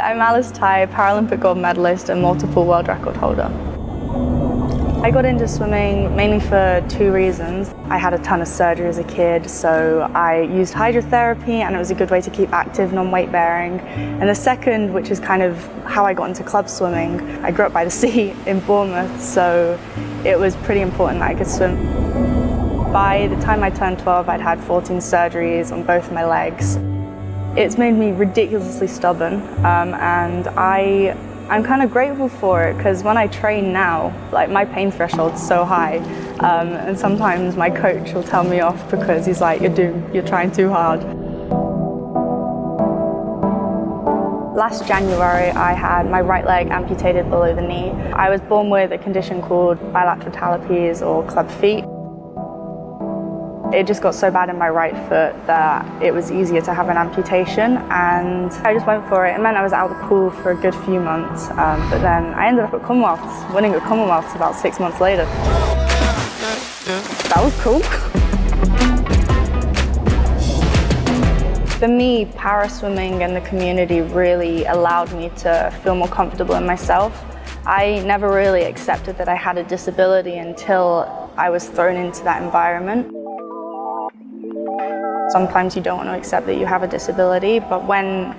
I'm Alice Tai, Paralympic gold medalist and multiple world record holder. I got into swimming mainly for two reasons. I had a ton of surgery as a kid, so I used hydrotherapy and it was a good way to keep active, non-weight bearing. And the second, which is kind of how I got into club swimming, I grew up by the sea in Bournemouth, so it was pretty important that I could swim. By the time I turned 12, I'd had 14 surgeries on both my legs. It's made me ridiculously stubborn, and I'm kind of grateful for it, because when I train now, like, my pain threshold's so high, and sometimes my coach will tell me off because he's like, you're doomed, you're trying too hard. Last January, I had my right leg amputated below the knee. I was born with a condition called bilateral talipes or club feet. It just got so bad in my right foot that it was easier to have an amputation, and I just went for it. It meant I was out of the pool for a good few months, but then I ended up at Commonwealth, winning at Commonwealth about 6 months later. That was cool. For me, para-swimming and the community really allowed me to feel more comfortable in myself. I never really accepted that I had a disability until I was thrown into that environment. Sometimes you don't want to accept that you have a disability, but when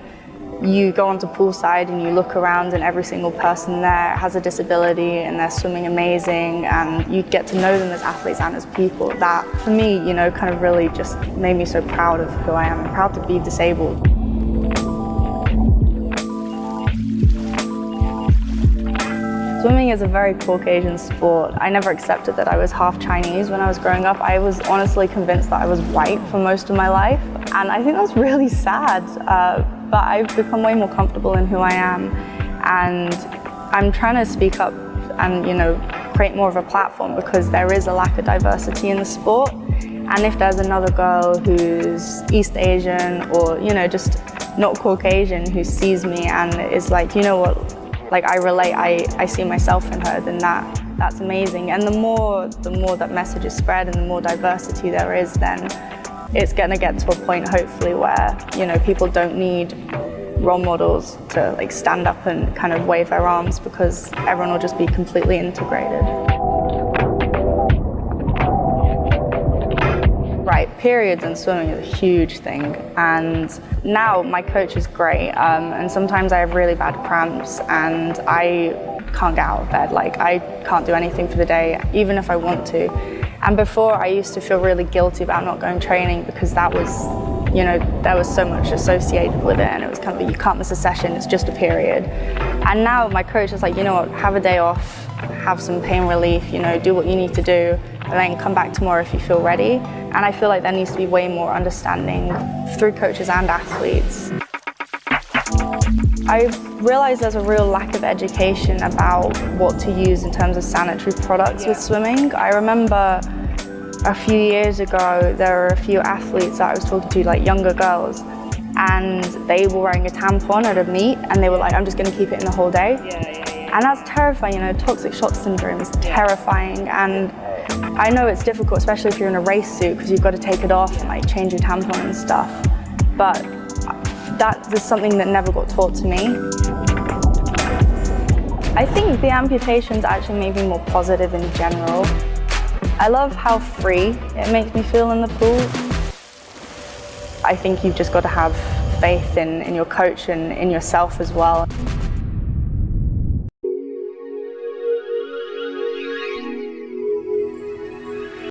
you go onto poolside and you look around and every single person there has a disability and they're swimming amazing and you get to know them as athletes and as people, that for me, you know, kind of really just made me so proud of who I am and proud to be disabled. Swimming is a very Caucasian sport. I never accepted that I was half Chinese when I was growing up. I was honestly convinced that I was white for most of my life, and I think that's really sad. But I've become way more comfortable in who I am, and I'm trying to speak up and, you know, create more of a platform, because there is a lack of diversity in the sport. And if there's another girl who's East Asian or, you know, just not Caucasian who sees me and is like, you know what, like, I relate, I see myself in her, then that's amazing. And the more that message is spread and the more diversity there is, then it's gonna get to a point, hopefully, where, you know, people don't need role models to, like, stand up and kind of wave their arms, because everyone will just be completely integrated. Right, periods in swimming is a huge thing, and now my coach is great, and sometimes I have really bad cramps and I can't get out of bed. Like, I can't do anything for the day, even if I want to. And before, I used to feel really guilty about not going training, because that was, you know, there was so much associated with it, and it was kind of, you can't miss a session, it's just a period. And now my coach is like, you know what, have a day off, have some pain relief, you know, do what you need to do, and then come back tomorrow if you feel ready. And I feel like there needs to be way more understanding through coaches and athletes. I've realized there's a real lack of education about what to use in terms of sanitary products with swimming. I remember a few years ago, there were a few athletes that I was talking to, like younger girls, and they were wearing a tampon at a meet, and they were like, I'm just gonna keep it in the whole day. And that's terrifying, you know, toxic shock syndrome is terrifying. And I know it's difficult, especially if you're in a race suit, because you've got to take it off and, like, change your tampon and stuff. But that is something that never got taught to me. I think the amputations actually made me more positive in general. I love how free it makes me feel in the pool. I think you've just got to have faith in your coach and in yourself as well.